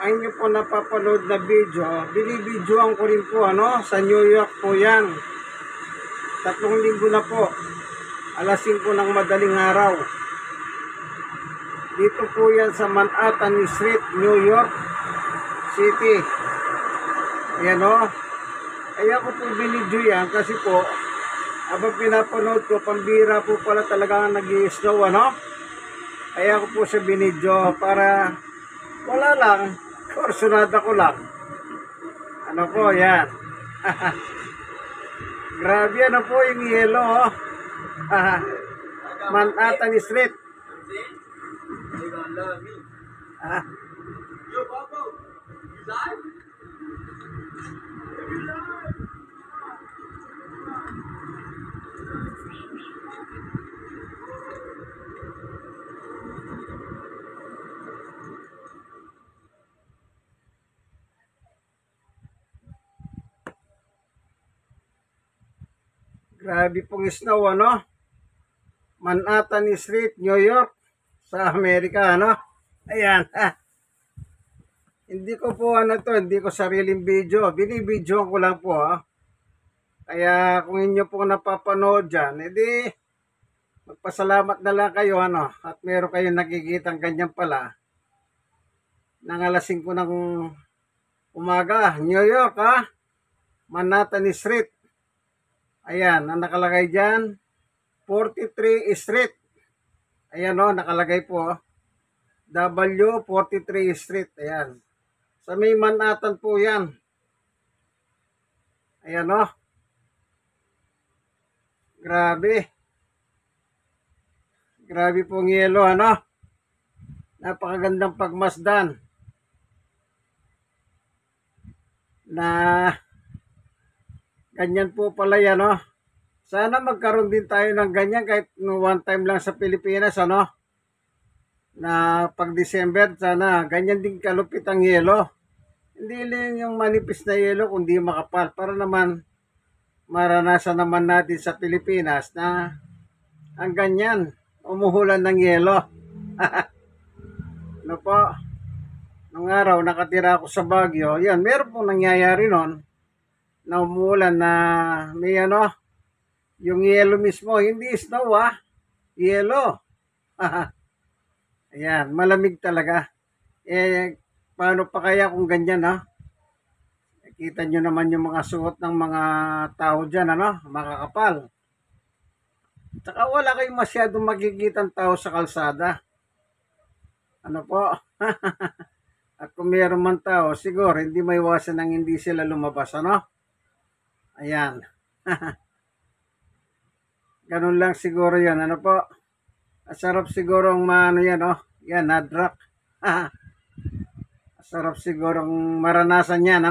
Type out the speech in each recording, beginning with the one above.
Ang inyo po napapanood na video, binibidyoan ko rin po sa New York po yan. 3 linggo na po. Alas 5 ng madaling araw. Dito po yan sa Manhattan Street, New York City. Ayan o. Kaya ko po binidyo yan kasi po, habang pinapanood ko, pambira po pala talaga nag-i-snow Kaya ko po siya binidyo para wala lang, kursunada ko lang. Ano po, yan. Grabe po yung yellow Manhattan Street. Ah. Grabe pong snow Manhattan Street, New York sa Amerika Ayan. Hindi ko po hindi ko sariling video. Binibidyoan ko lang po Kaya kung inyo po napapanood dyan, edi magpasalamat na lang kayo at meron kayong nakikitang ganyan pala ng alas 5 ng umaga, New York Manhattan Street. Ayan, ang nakalagay dyan, 43 Street. Ayan nakalagay po W43 Street. Ayan. Sa may Manhattan po yan. Ayan Grabe. Grabe pong yelo Napakagandang pagmasdan. Na ganyan po pala yan Sana magkaroon din tayo ng ganyan kahit one time lang sa Pilipinas na pag December, sana ganyan din kalupit ang yelo. Hindi lang yung manipis na yelo kundi makapal para naman maranasan naman natin sa Pilipinas na ang ganyan umuhulan ng yelo. Ano po, nung araw nakatira ako sa Baguio, yan meron pong nangyayari noon na umuulan na may yung yelo mismo, hindi snow yelo. Ayan, malamig talaga. Paano pa kaya kung ganyan Nakita nyo naman yung mga suot ng mga tao dyan makakapal. Tsaka wala kayong masyadong makikitang tao sa kalsada. Ano po? At kung meron man tao, siguro hindi maiwasan ng hindi sila lumabas Ayan. Ganun lang siguro yan. Ano po? Sarap siguro ang yan Yan, nadrak. Sarap sigurong maranasan yan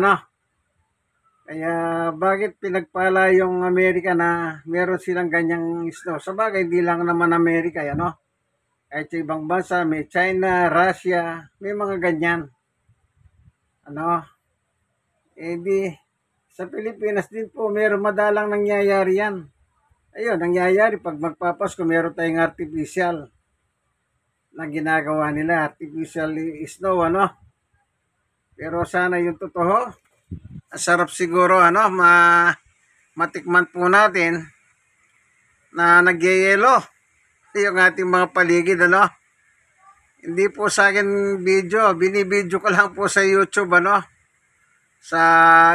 Kaya bakit pinagpala yung Amerika na meron silang ganyang snow? Sa bagay, hindi lang naman Amerika kahit sa ibang bansa, may China, Russia, may mga ganyan. Di sa Pilipinas din po, meron madalang nangyayari yan. Ayun, nangyayari pag magpapasko, meron tayong artificial na ginagawa nila, artificial snow Pero sana yung totoo, sarap siguro matikman po natin na nagyayelo yung ating mga paligid Hindi po sa akin video, binibidyo ko lang po sa YouTube sa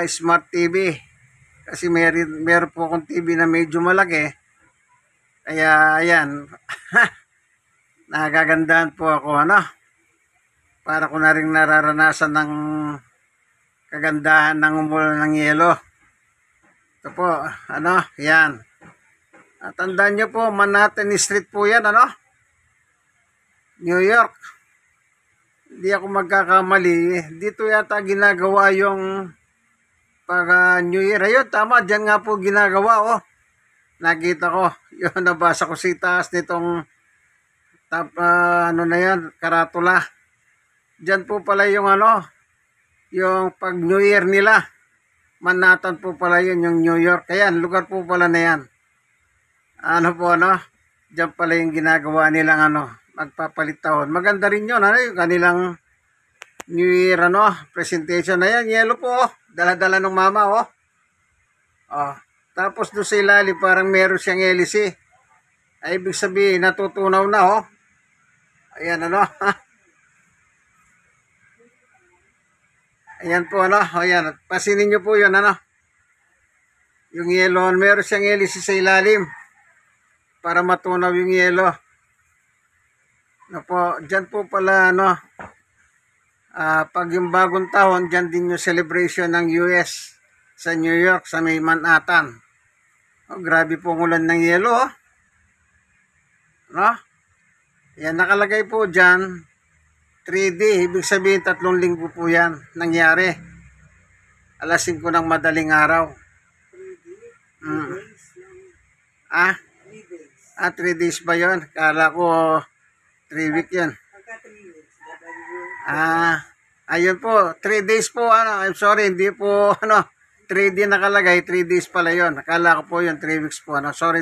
Smart TV. Kasi meron po akong TV na medyo malaki. Kaya ayan, nagagandahan po ako para ko na rin nararanasan ng kagandahan ng umulan ng yelo. Ito po, yan. At tandaan nyo po, Manhattan Street po yan, New York. Hindi ako magkakamali. Dito yata ginagawa yung pag New Year. Ayun, tama, dyan nga po ginagawa, Nakita ko, yun, nabasa ko si taas nitong na yan, karatula. Dyan po pala yung yung pag New Year nila. Manhattan po pala yun, yung New York. Ayan, lugar po pala na yan. Diyan pala yung ginagawa nilang magpapalit taon. Maganda rin yun, yung kanilang New Year ano, presentation na yan. Yellow po, oh. Dala-dala ng mama, oh. Oh. Tapos doon sa ilalim, parang meron siyang LC. Ay, ibig sabihin, natutunaw na, oh. Ayan, ano. Ayan po, ano. Ayan, pasinin nyo po yun, ano. Yung yellow, meron siyang LC sa ilalim. Para matunaw yung yellow. Ano po, dyan po pala, ano. Pag yung bagong taon, dyan din yung celebration ng US sa New York, sa may Manhattan. Oh, grabe po ang ulan ng yelo, oh. No? Yan, nakalagay po dyan, 3D, ibig sabihin 3 linggo po yan nangyari. Alas 5 ng madaling araw. 3 days? 3 days ba yun? Kala ko 3 week yun. Ayun po, 3 days po, ano, I'm sorry, hindi po, ano, 3D nakalagay, 3 days pala yun. Akala ko po yun, 3 weeks po, ano, sorry.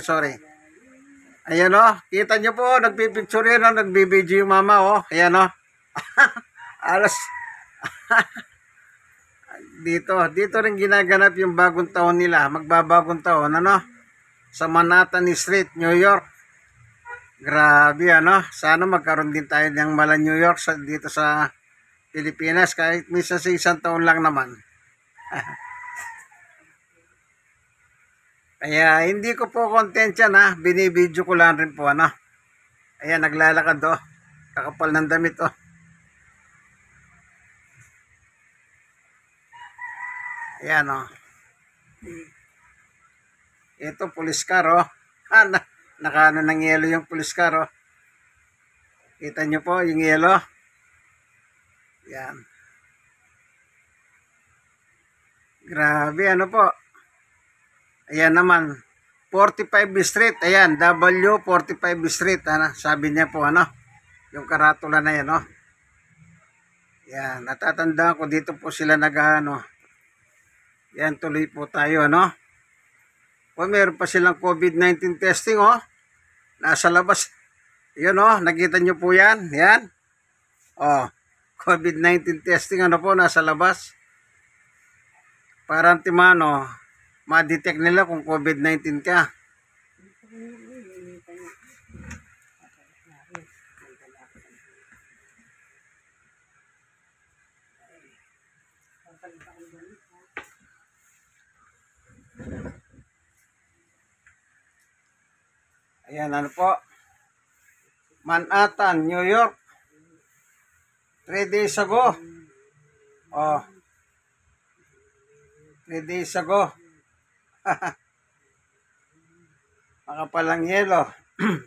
Ayan, oh, kita nyo po, nagpipicture yun, oh, nagbibideo yung mama, oh, ayan, oh. Alas, dito rin ginaganap yung bagong taon nila, magbabagong taon, ano, sa Manhattan Street, New York. Grabe, ano, sana magkaroon din tayo ng mala New York dito sa Pilipinas, kahit minsan sa isang taon lang naman. Kaya hindi ko po content yan, ha, binibidyo ko lang rin po, ano. Ayan, naglalakad, oh, kakapal ng damit, oh. Ayan, oh. Ito, police car, oh. Nakaano ng yelo yung police car, oh. Kita nyo po yung yelo. Yan. Grabe, ano po. Ayan naman. 45 Street. Ayan, W45 Street. Ano, sabi niya po, ano. Yung karatula na yan, oh. Yan, natatandaan ko dito po sila nag-ano. Yan, tuloy po tayo, ano. O, meron pa silang COVID-19 testing, oh. Nasa labas. Yun, oh, nakita nyo po yan. Yan. Oh, COVID-19 testing, ano po, nasa labas. Para timano, ma-detect nila kung COVID-19 ka. Ayan, ano po. Manhattan, New York. 3 days ago. Oh. 3 days ago. Makapalang yelo.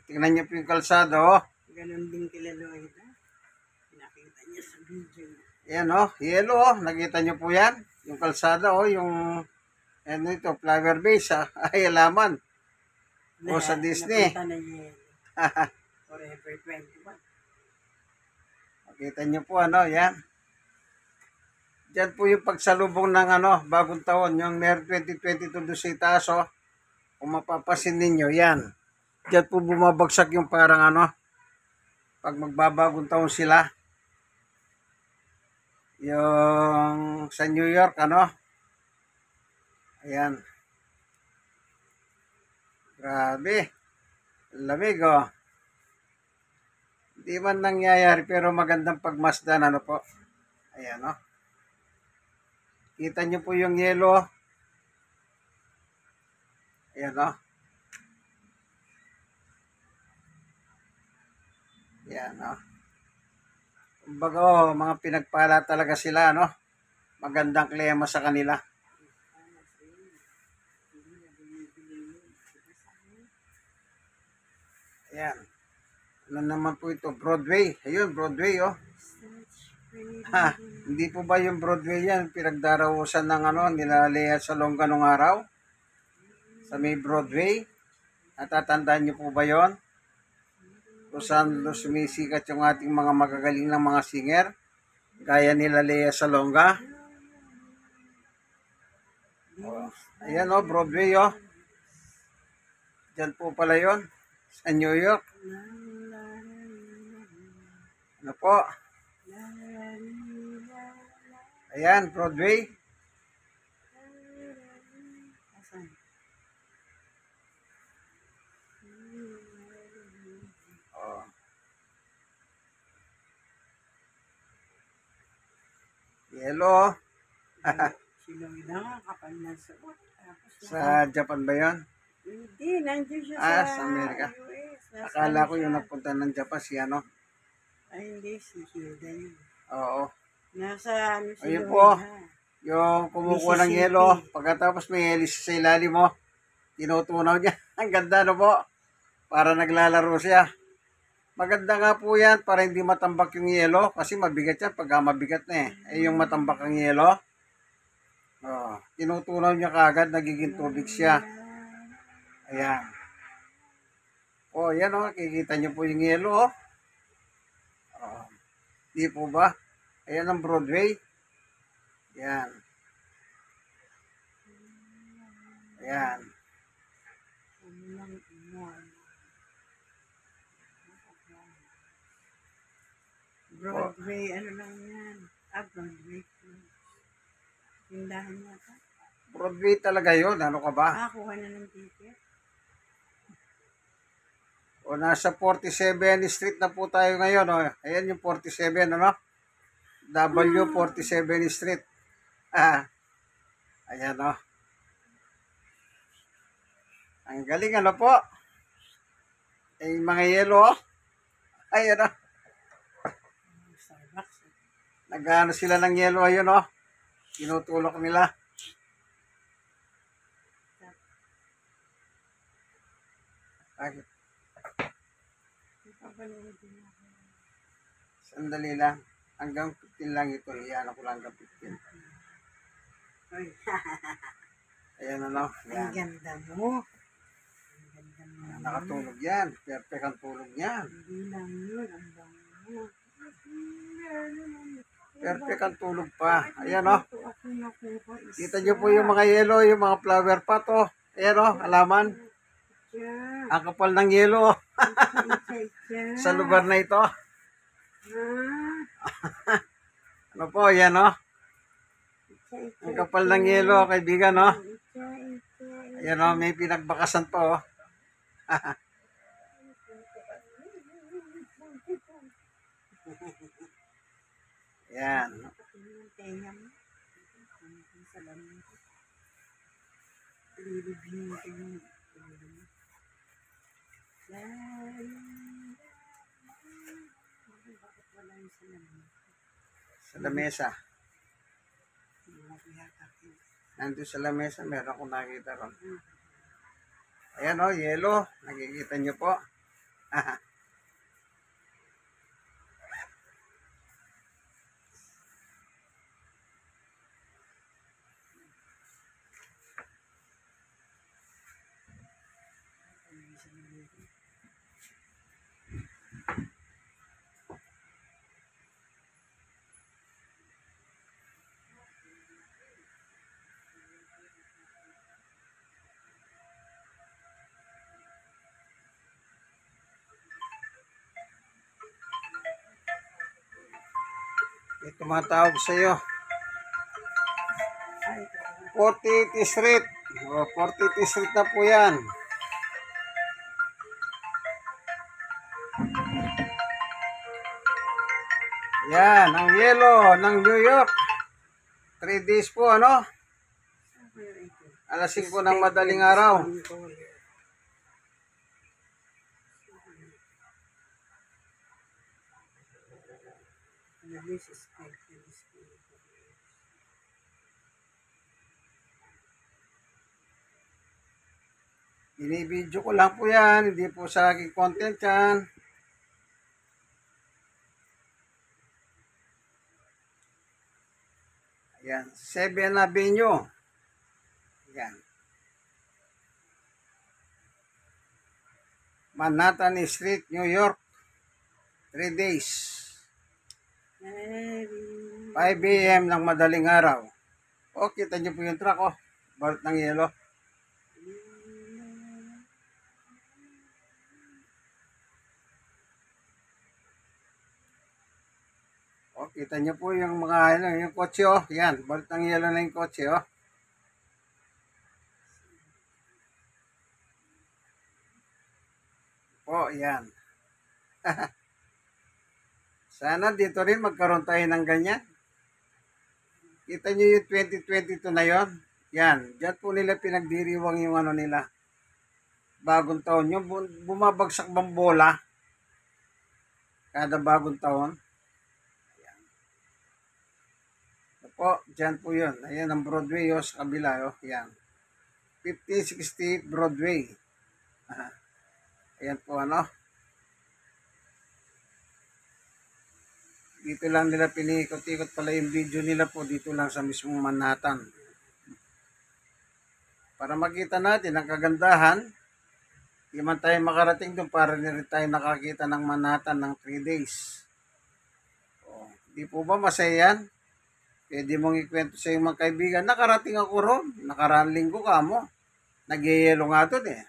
Tingnan niyo po yung kalsada, oh. Ganon din kilala ito. Nakita niya sa video. Ayan, oh. Yelo, oh. Nakita niyo po yan? Yung kalsada, oh. Yung, ano ito, flower base, ah. Ay, alaman. O sa Disney. Nakita na yelo. Forever 21. Makita niyo po, ano, yan. Diyan po yung pagsalubong ng, ano, bagong taon. Yung Mer 2022 doon sa itaas, oh. Kung mapapasin ninyo, yan. Diyan po bumabagsak yung parang, ano, pag magbabagong taon sila. Yung sa New York, ano. Ayan. Grabe. Lamig, oh. Hindi man nangyayari pero magandang pagmasdan, ano po. Ayan, oh. Kita nyo po yung yelo. Ayan, oh. Ayan, oh. Kumbaga, oh, mga pinagpala talaga sila, no? Magandang klima sa kanila. Ayan. Ano naman po ito? Broadway. Ayun, Broadway, oh. Hindi po ba yung Broadway yan? Pinagdarawusan ng, ano, nila Lea Salonga nung araw? Sa may Broadway? Natatandaan niyo po ba yon? Kung saan sumisikat yung ating mga magagaling ng mga singer? Gaya nila Lea Salonga. Oh, ayan, oh, Broadway, oh. Diyan po pala yon sa New York. Ano po? Ayan, Broadway. Asan? Oh. Yellow. Si Lloyd ang kapal na suot. Tapos Sa Japan ba yun? hindi, nandiyan siya Sa Amerika. US. Akala ko siya. yung nagpunta ng Japan si ano. Ay, hindi, si Hilda yun. Oo. Nasa ano si Ayun Lloyd po. ha? Yung kumukuha ng Mississippi. yelo. Pagkatapos may helis sa ilalim mo. Tinutunaw niya. Ang ganda no po. Para naglalaro siya. Maganda nga po yan para hindi matambak yung yelo. Kasi mabigat yan pagka mabigat na eh. Yung matambak ang yelo. Tinutunaw niya kagad. Nagiging tubig siya. Ayan. Yan kikita niyo po yung yelo Di po ba? Ayan ang Broadway. Ayan. Ayan. Broadway, ano lang yan? Broadway. Tindahan yata. Broadway talaga yun. Ano ka ba? Kuha na ng ticket. Nasa 47 Street na po tayo ngayon. Ayan yung 47, ano? W47 Street. Ayan, Ang galing, ano po? Mga yelo, Ayan, Starbucks. Nag-ano sila ng yelo, ayun, Tinutulok nila. Sandali lang. Hanggang 15 lang ito. Iyan ako lang hanggang 15. Ayan, Ang ganda mo. Ang ganda mo. Nakatulog yan. Perfect ang tulog niyan. Hindi lang yun. Ang bango. Perfect ang tulog pa. Ayan, Kita Kita nyo po yung mga yelo, yung mga flower pot, Ayan, halaman. Ang kapal ng yelo, sa lugar na ito. Ano po, ayan, Ang kapal ng yelo, kaibigan, Ayan, may pinagbakasan po, Ayan. Sa lamesa. Nandun sa lamesa, meron akong nakita ron. Ayan, yelo. Nakikita nyo po. Tumatawag sa iyo. 40th Street. 40th Street na po yan. Yan, ang yelo ng New York. 3 days po, Alas 5 ng madaling araw. Binibidyo ko lang po yan. Hindi po sa aking content yan. Ayan. 7 Avenue. Ayan. Manhattan Street, New York. 3 days. 5 a.m. ng madaling araw. Kita nyo po yung truck, balot ng yelo. Kita niyo po yung mga, ano, yung kotse, oh. Yan, balot ng yelo na yung kotse, oh. Po, yan. Sana dito rin magkaroon tayo ng ganyan. Kita niyo yung 2022 na yon. Yan, dyan po nila pinagdiriwang yung ano nila. Bagong taon. Yung bumabagsak bang bola kada bagong taon. Po, dyan po yun. Ayan ang Broadway, oh, sa kabila, oh. Yan. 5060 Broadway. Ayan po, ano. Dito lang nila pinikot-ikot pala yung video nila po. Dito lang sa mismong Manhattan. Para makita natin ang kagandahan. Di man tayo makarating doon para rin tayo nakakita ng Manhattan ng 3 days. Oh, di po ba masaya yan? Pwede mong ikwento sa iyong mga kaibigan, nakarating ako ron, nakaraan linggo ka mo. Nagyayelo nga doon eh.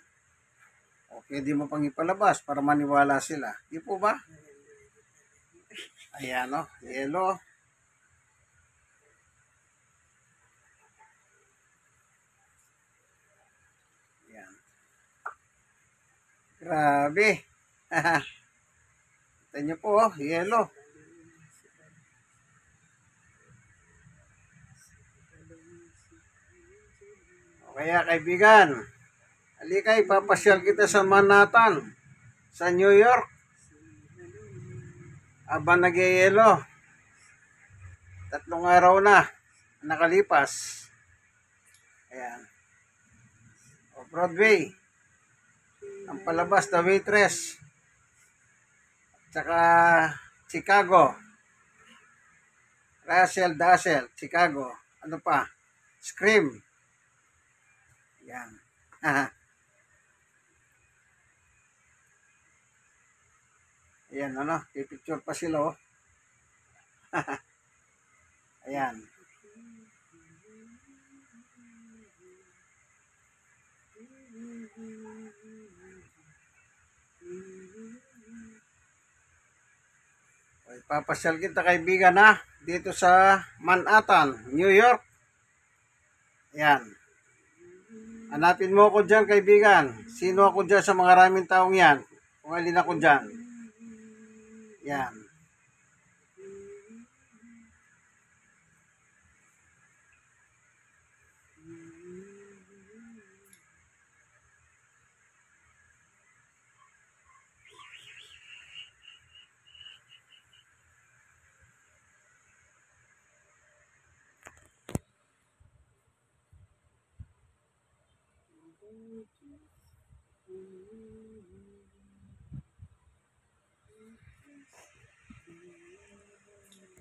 O pwede mo pang ipalabas para maniwala sila. Di po ba? Ayan o, yelo. Ayan. Grabe. Kita nyo po, yelo. O kaya kaibigan, halika ipapasyal kita sa Manhattan, sa New York. Aba nagyayelo. 3 araw na nakalipas. Ayan. O Broadway. Ang palabas na Waitress. Tsaka Chicago. Russell Dazzle, Chicago. Ano pa? Scream. Ayan. Ayan, ano? Pipicture pa sila, oh. Ayan. O, ipapasyal kita kaibigan, ha? Dito sa Manhattan, New York. Ayan. Hanapin mo ako dyan, kaibigan. Sino ako dyan sa mga maraming taong yan? Kung alin ako dyan. Yan.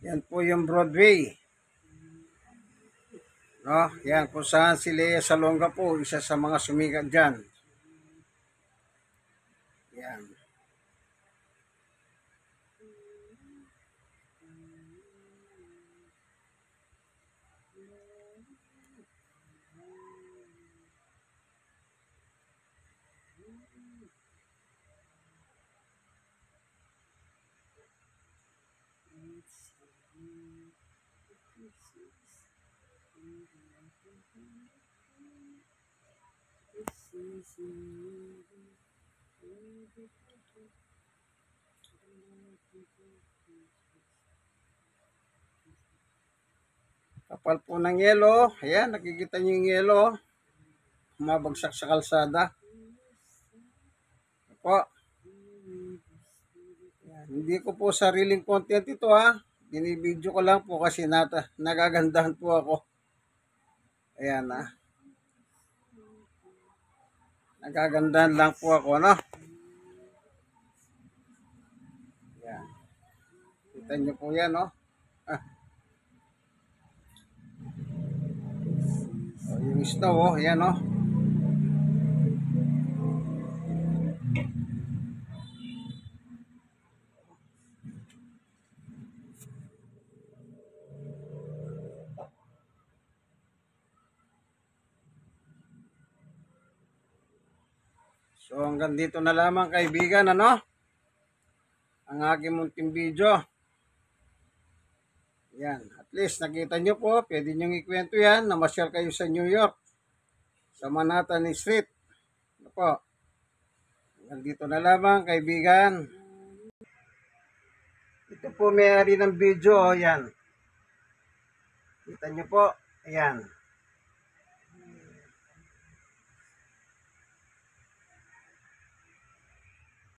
Yan po yung Broadway. No, yan kung saan si Lea Salonga po, isa sa mga sumikat dyan. Yan. Kapal po ng yelo. Ayan, nakikita nyo yung yelo. Mabagsak sa kalsada. Po. Ayan. Hindi ko po sariling content ito, ha. Binibidyo ko lang po kasi nagagandahan po ako. Ayan, ha. Nagagandahan lang po ako, no? Ayan. Kita nyo po yan, no? Yung snow, oh, yan, oh. So hanggang dito na lamang kaibigan, ano? Ang aking munting video. Yan. At least nakita nyo po, pwede nyo ikwento yan, namasyal kayo sa New York, sa Manhattan Street. Ano po? Nandito na lamang, kaibigan. Ito po may-ari ng video, yan. Kita nyo po, ayan.